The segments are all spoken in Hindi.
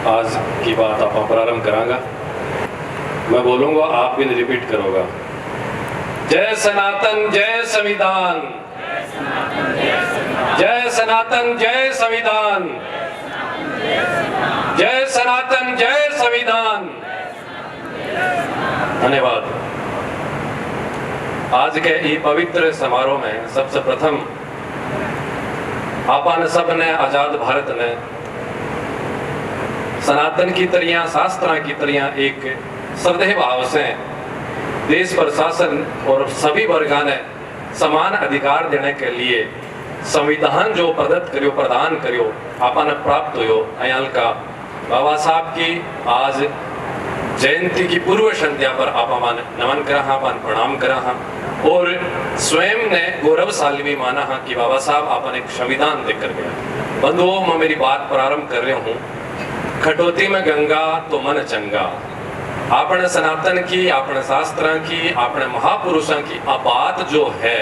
आज की बात आप प्रारंभ करांगा। मैं बोलूंगा, आप भी रिपीट करोगा। जय सनातन जय संविधान, जय सनातन जय संविधान, जय सनातन जय संविधान। धन्यवाद। आज के ये पवित्र समारोह में सबसे प्रथम आपन सब ने आजाद भारत ने सनातन की तरिया शास्त्रा की तरिया एक श्रद्धेय भाव से देश प्रशासन और सभी वर्गा ने समान अधिकार देने के लिए संविधान जो प्रदान करियो आपन प्राप्त हो। अयाल का बाबा साहब की आज जयंती की पूर्व संध्या पर आपमान नमन करा, आपन प्रणाम करा और स्वयं ने गौरवशाली भी माना कि बाबा साहब आपन एक संविधान देकर गया। बंधुओं, मैं मेरी बात प्रारंभ कर रहा हूँ। खटोती में गंगा तो मन चंगा। आपने सनातन की, आपने शास्त्र की, आपने महापुरुषों की बात जो है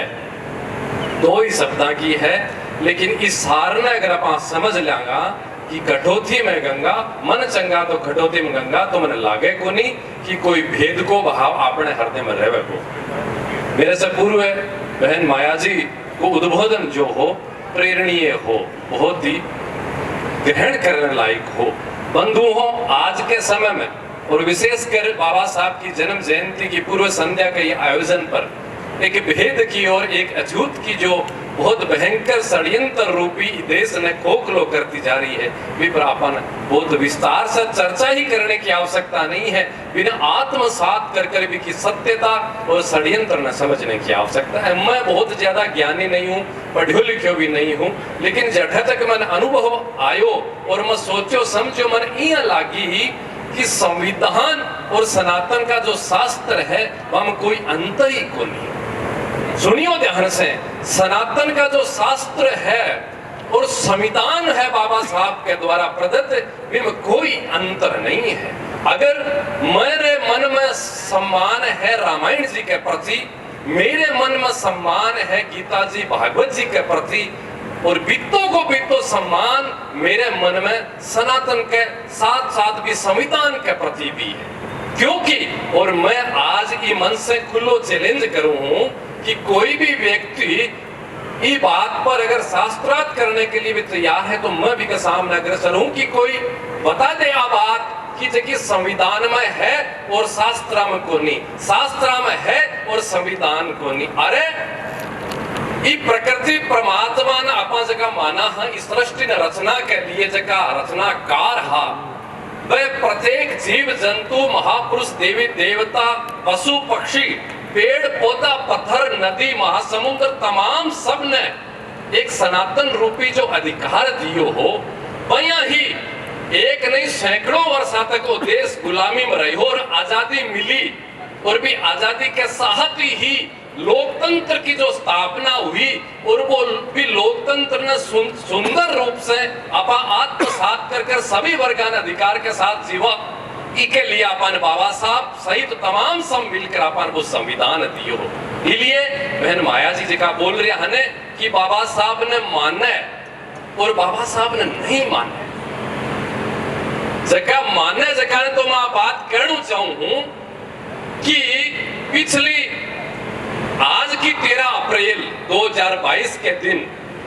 दो ही शब्दां की है, लेकिन इस सार ने अगर आप समझ लेंगा कि कठोती में गंगा मन चंगा तो खटोती में गंगा, तो मन लागे को नहीं कि कोई भेद को भाव आपने हृदय में रहे को। मेरे से पूर्व बहन माया जी को उद्बोधन जो हो प्रेरणीय हो, बहुत ही ग्रहण करने लायक हो। बंधु हो, आज के समय में और विशेषकर बाबा साहब की जन्म जयंती की पूर्व संध्या के ये आयोजन पर एक भेद की और एक अछूत की जो बहुत भयंकर षड्यंत्र रूपी देश ने खोखलो करती जा रही है, वे पर अपन बहुत विस्तार से चर्चा ही करने की आवश्यकता नहीं है। बिना आत्मसात कर भी की सत्यता और षड्यंत्र न समझने की आवश्यकता है। मैं बहुत ज्यादा ज्ञानी नहीं हूँ, पढ़ो लिखो भी नहीं हूँ, लेकिन जठ तक मन अनुभव आयो और मैं सोचो समझो मन इं लागी कि संविधान और सनातन का जो शास्त्र है वह में कोई अंतर ही को नहीं। सुनियो ध्यान से, सनातन का जो शास्त्र है और संविधान है बाबा साहब के द्वारा प्रदत्त, इनमें कोई अंतर नहीं है। अगर मेरे मन में सम्मान है रामायण जी के प्रति, मेरे मन में सम्मान है गीता जी भागवत जी के प्रति, और बित्तों को बित्तों सम्मान मेरे मन में सनातन के साथ साथ भी संविधान के प्रति भी है। क्योंकि और मैं आज ये मन से खुलो चैलेंज करूं हूं कि कोई भी व्यक्ति इस बात पर अगर शास्त्रार्थ करने के लिए भी तैयार है तो मैं भी के सामने अग्रसर हूं कि कोई बता दे आ बात कि जबकि संविधान में है और शास्त्र में को नहीं, शास्त्र में है और संविधान को नहीं। अरे ये प्रकृति परमात्मा ने अपना जगह माना है, इस सृष्टि ने रचना के लिए जगह रचनाकार है। वह प्रत्येक जीव जंतु महापुरुष देवी देवता पशु पक्षी पेड़ पौधा पत्थर नदी महासमुद्र तमाम सब ने एक सनातन रूपी जो अधिकार दियो हो, वया ही एक नहीं सैकड़ों वर्ष तक वो देश गुलामी में रही हो और आजादी मिली, और भी आजादी के साथ ही लोकतंत्र की जो स्थापना हुई और वो भी लोकतंत्र ने सुंदर रूप से अपा आत्मसात कर सभी वर्गान अधिकार के साथ जीवा। इके लिए अपन बाबा साहब सहित तो तमाम सब मिलकर अपन वो संविधान दियो। इसलिए बहन माया जी का बोल रहे हैं कि बाबा साहब ने माने और बाबा साहब ने नहीं माने, जगह माने जगह तो मैं बात करना चाहूं कि पिछली आज की 13 अप्रैल 2022 के दिन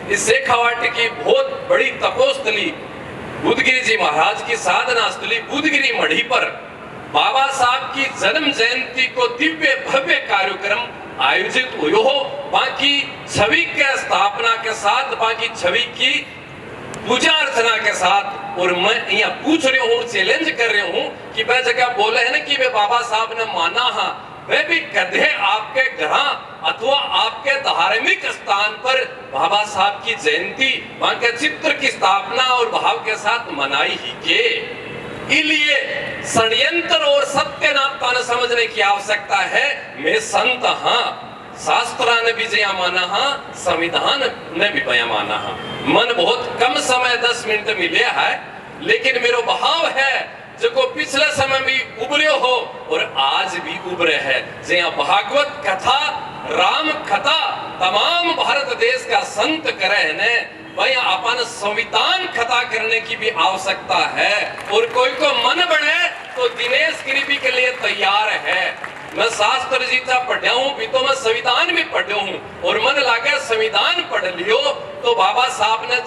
इस शेखावाटी की बहुत बड़ी तपोस्थली बुद्धगिरी जी महाराज की साधना स्थली बुद्धगिरी मढ़ी पर बाबा साहब की जन्म जयंती को दिव्य भव्य कार्यक्रम आयोजित हुए हो। बाकी छवि के स्थापना के साथ, बाकी छवि की पूजा अर्चना के साथ। और मैं यहाँ पूछ रही हूँ, चैलेंज कर रही हूँ कि वह जगह बोले है ना कि वे बाबा साहब ने माना है, वे भी कदे आपके घर अथवा आपके धार्मिक स्थान पर बाबा साहब की जयंती वहां के चित्र की स्थापना और भाव के साथ मनाई ही के। इसलिए षड्यंत्र और सत्य नाता न समझने की आवश्यकता है। मैं संत हाँ, शास्त्र ने भी जया माना हाँ, संविधान ने भी बया माना हाँ। मन बहुत कम समय 10 मिनट मिले है, लेकिन मेरा भाव है जो पिछले समय भी उभरे हो और आज भी उभरे है। जया भागवत कथा राम कथा तमाम भारत देश का संत करे ने भाई अपन संविधान खता करने की भी आवश्यकता है। और कोई को मन बने तो दिनेश गिरी भी के लिए तैयार है। मैं शास्त्र जी का पढ़ा हूं भी तो मैं संविधान भी पढ़ा हूं और मन लागे संविधान पढ़ लियो तो बाबा साहब ने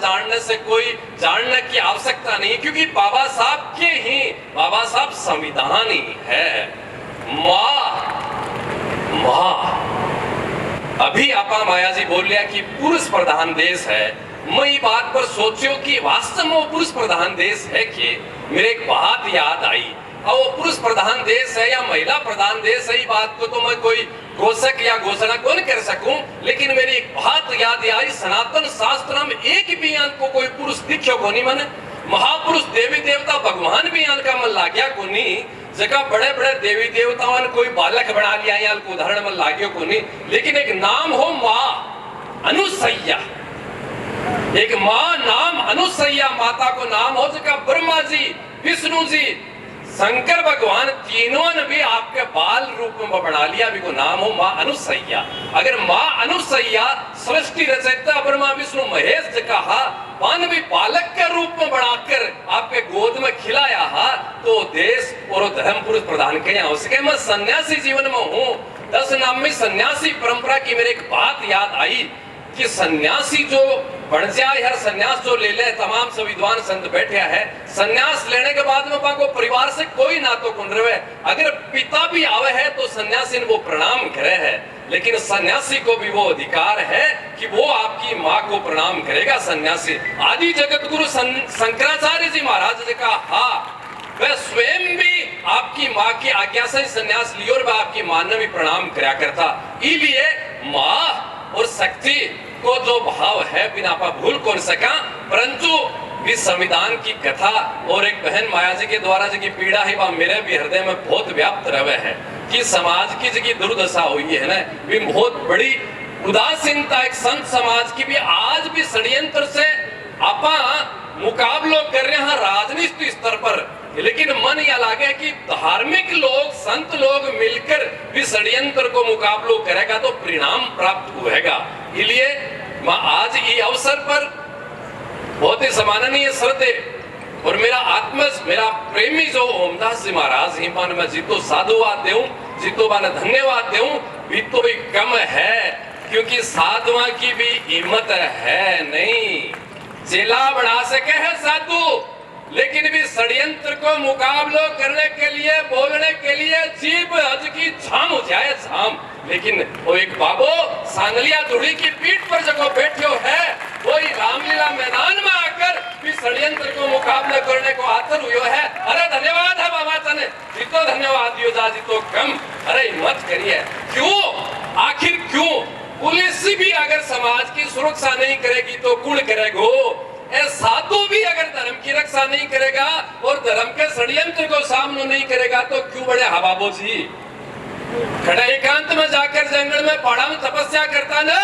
जानने की आवश्यकता नहीं, क्योंकि बाबा साहब के ही बाबा साहब संविधान ही है। माँ अभी आपा माया जी बोल लिया कि पुरुष प्रधान देश है। मैं ये बात पर सोचो कि वास्तव में वो पुरुष प्रधान देश है कि मेरे एक बात याद आई। और वो पुरुष प्रधान देश है या महिला प्रधान देश है, ये बात को तो मैं कोई घोषक या घोषणा कौन कर सकूं, लेकिन मेरी एक बात याद आई। सनातन शास्त्र में एक भी यान को कोई पुरुष दिखो को नहीं, मन महापुरुष देवी देवता भगवान भी यान का मन ला गया को नहीं। जगह बड़े बड़े देवी देवताओं ने कोई बालक बना लिया या उदाहरण मन लाग्यो को नहीं, लेकिन एक नाम हो माँ अनुसैया। एक माँ नाम अनुसैया माता को नाम हो, जगह ब्रह्मा जी, विष्णु जी, शंकर भगवान तीनों ने भी आपके बाल रूप में बना लिया, भी को नाम हो माँ अनुसैया। अगर माँ अनुसैया सृष्टि रचयिता ब्रह्मा विष्णु महेश जी कहा पान भी बालक के रूप में बनाकर आपके गोद में खिलाया हा, तो देश और धर्म पुरुष प्रधान के यहाँ उसके मैं सन्यासी जीवन में हूँ। 10 नाम में सन्यासी परंपरा की मेरे एक बात याद आई कि सन्यासी जो बन जाए, हर सन्यास जो ले ले, तमाम सब विद्वान संत बैठे है, सन्यास लेने के बाद में को परिवार से कोई नातो कुंड रहे। अगर पिता भी आवे है तो सन्यासी वो प्रणाम करे है, लेकिन सन्यासी को भी वो अधिकार है कि वो आपकी माँ को प्रणाम करेगा। सन्यासी आदि जगत गुरु शंकराचार्य जी महाराज जी का वह स्वयं भी आपकी माँ की आज्ञा से सन्यास लियो और वह आपकी माँ ने भी प्रणाम कराया करता। इसलिए माँ और शक्ति को जो भाव है बिना आपा भूल कौन सका, परंतु भी संविधान की कथा और एक बहन माया जी के द्वारा जी की पीड़ा है वह मेरे भी हृदय में बहुत व्याप्त रहे है कि समाज की जी की दुर्दशा हुई है ना, भी बहुत बड़ी उदासीनता एक संत समाज की भी आज भी षड्यंत्र से आपा मुकाबलो कर रहे हैं राजनीतिक स्तर पर। लेकिन मन यह लागे कि धार्मिक लोग संत लोग मिलकर भी षड्यंत्र को मुकाबलो करेगा तो परिणाम प्राप्त होगा। इसलिए मैं आज ये अवसर पर बहुत ही सम्माननीय श्रद्धे और मेरा प्रेमी जो ओमदास जी महाराज ही मान मैं जीतो साधुवाद देऊं, जीतो मान धन्यवाद देऊं, भी तो भी कम है, क्योंकि साधुआ की भी हिम्मत है नहीं। चेला बना सके है साधु, लेकिन भी षड्यंत्र को मुकाबलो करने के लिए बोलने के लिए जीभ हज की झाम हो जाए झाम। लेकिन वो एक बाबो सांगलिया धुड़ी की पीठ पर जगह बैठे है, वही रामलीला मैदान में आकर भी षड्यंत्र को मुकाबला करने को आतर हुए है। अरे धन्यवाद है बाबा तने, जितो धन्यवाद दियो जा जितो कम। अरे हिम्मत करिए, क्यों आखिर क्यों? पुलिस भी अगर समाज की सुरक्षा नहीं करेगी तो कौन करेगो? साधु भी अगर धर्म की रक्षा नहीं करेगा और धर्म के षड्यंत्र को सामने नहीं करेगा तो क्यों बड़े हबाबो जी खड़ा एकांत में जाकर जंगल में पहाड़ा में तपस्या करता ना,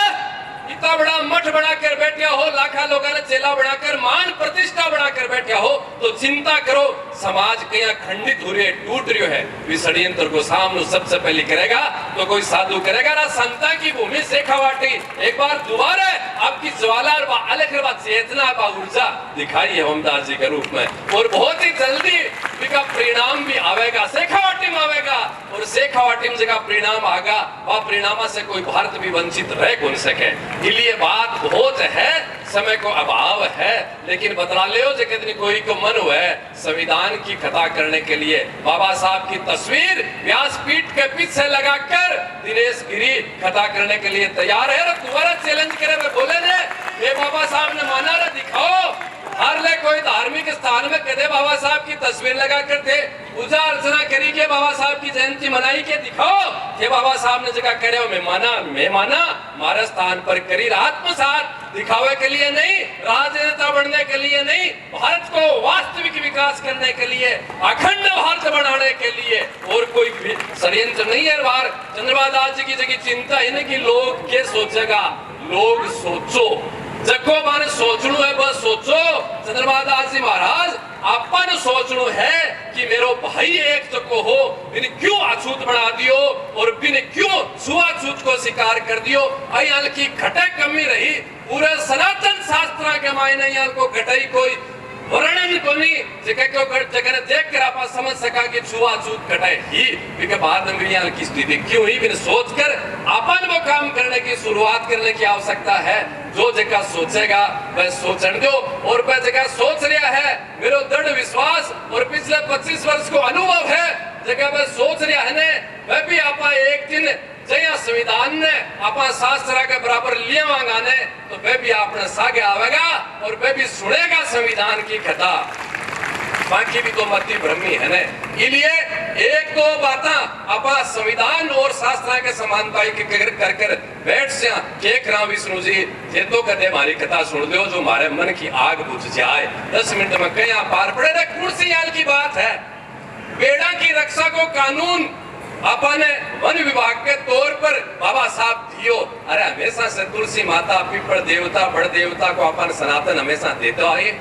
इतना बड़ा मठ बनाकर बैठा हो, लाखा लोगों ने चेला बनाकर मान प्रतिष्ठा बनाकर बैठा हो, तो चिंता करो समाज कहीं खंडित हो रही है, टूट रही है। षड्यंत्र को सामने सबसे पहले करेगा तो कोई साधु करेगा ना। संता की भूमि शेखावाटी एक बार दोबारा आपकी ज्वाला और अलग चेतना का ऊर्जा दिखाई है ओमदास जी के रूप में, और बहुत ही जल्दी इसका परिणाम भी आवेगा, शेखावाटी में आवेगा, और शेखावाटी में जगह परिणाम आगा, वह परिणाम से कोई भारत भी वंचित रह कौन सके। इसलिए बात बहुत है, समय को अभाव है, लेकिन बता ले कितनी कोई को मन हुआ संविधान की कथा करने के लिए बाबा साहब की तस्वीर व्यासपीठ के पीछे लगाकर दिनेश गिरी कथा करने के लिए तैयार है। दोबारा चैलेंज करे बोले ने ये बाबा साहब ने माना रे दिखाओ, हर ले कोई धार्मिक स्थान में कदे बाबा साहब की तस्वीर लगा कर थे पूजा अर्चना करी के बाबा साहब की जयंती मनाई के दिखाओ ये बाबा साहब ने जगह करे हो। मैं माना हमारे स्थान पर करी आत्मसात दिखावे के लिए नहीं, राजनेता बनने के लिए नहीं, भारत को वास्तविक विकास करने के लिए, अखंड भारत बनाने के लिए, और कोई षड्यंत्र नहीं है। बार चंद्रबाबू दास जी की जगह चिंता है कि लोग क्या सोचेगा, लोग सोचो जको माने सोचनु है बस सोचो। चंद्रबाबू दास जी महाराज अपन सोचनो है कि मेरो भाई एक चको हो बिन क्यों अछूत बना दियो और बिन क्यों छुआछूत को स्वीकार कर दियो। अयाल की घटे कमी रही पूरे सनातन शास्त्र के मायने याल को घटाई कोई वर्णन को नहीं जगह देख कर आप समझ सका कि छुआछूत घटाए ही बिके बाद में याल की स्थिति क्यों ही बिन सोचकर अपन वो काम करने की शुरुआत करने की आवश्यकता है। जो जगह सोचेगा वह सोचन दो और वह जगह सोच रहा है मेरा दृढ़ विश्वास और पिछले 25 वर्ष को अनुभव है जगह वह सोच रहा है ने वह भी आपा एक दिन जया संविधान ने आपा शास्त्र के बराबर लिए मांगाने तो वह भी आपने सागे आवेगा और वह भी सुनेगा संविधान की कथा। बाकी भी तो मति भ्रमी है ने इसलिए एक दो बात आपा संविधान और शास्त्र के समानता कर कर बैठ से केक राम विष्णु जी ये तो कदे हमारी कथा सुन दो जो हमारे मन की आग बुझ जाए 10 मिनट में कहीं पार पड़े रे कुर्सी याल की बात है। बेड़ा की रक्षा को कानून अपने वन विभाग के तौर पर बाबा साहब दियो। अरे हमेशा से तुलसी माता पीपल देवता बड़ देवता को अपन सनातन हमेशा देते आए।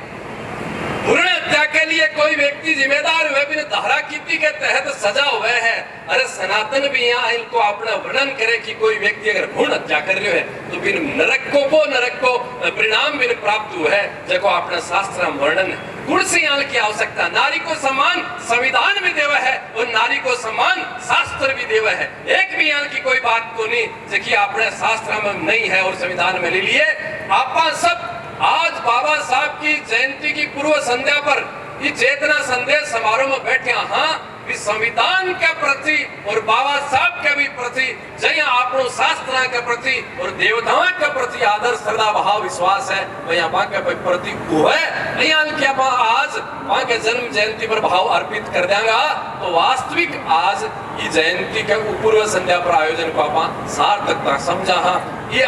भ्रूण हत्या के लिए कोई व्यक्ति जिम्मेदार हुए भी धारा कीर्ति के तहत सजा हुए है। अरे सनातन भी यहाँ इनको अपना वर्णन करे कि कोई व्यक्ति अगर भ्रूण हत्या कर रहे है तो बिन नरक को परिणाम बिन प्राप्त हुआ है जको अपना शास्त्र वर्णन है। गुण से यहाँ की आवश्यकता नारी को सम्मान संविधान भी देवा है और नारी को सम्मान शास्त्र भी देवा है। एक भी यहाँ की कोई बात तो नहीं जो अपने शास्त्र में नहीं है और संविधान में ले लिए। आप सब आज बाबा साहब की जयंती की पूर्व संध्या पर ये चेतना संदेश समारोह में बैठे हाँ संविधान के प्रति और बाबा साहब के भी प्रति जया आपनो शास्त्र के प्रति और देवताओं के प्रति आदर श्रद्धा भाव विश्वास है वहाँ के प्रति है आज वहाँ के जन्म जयंती पर भाव अर्पित कर देंगे तो वास्तविक आज ये जयंती के पूर्व संध्या पर आयोजन को आप सार्थकता समझा। हाँ ये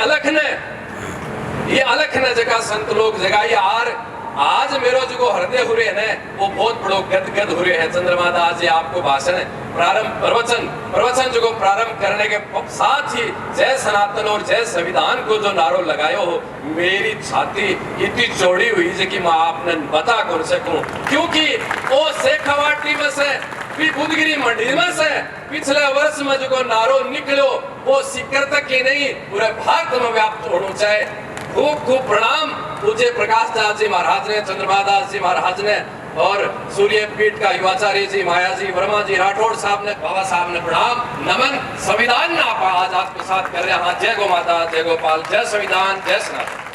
अलख न जगह संत लोग जगह यार आज मेरो जो हृदय हुए ने वो बहुत बड़ो गदगद हुए है। चंद्रमा दास जी आपको भाषण प्रारंभ प्रवचन जो प्रारंभ करने के साथ ही जय सनातन और जय संविधान को जो नारो लगायो हो मेरी छाती इतनी चौड़ी हुई जो कि मैं आपने बता कर सकूं क्योंकि वो शेखावाटी में से बुधगिरी मंडी में से पिछले वर्ष में जो नारो निकलो वो सिक्कर तक ही नहीं पूरे भारत में व्याप्त होना चाहिए। खूब खूब प्रणाम पूज्य प्रकाश दास जी महाराज ने चंद्रमा दास जी महाराज ने और सूर्य पीठ का युवाचार्य जी माया जी वर्मा जी राठौड़ साहब ने बाबा साहब ने प्रणाम नमन संविधान आप आज आपके साथ कर रहे हैं। जय गो माता जय गोपाल जय संविधान जय सनातन।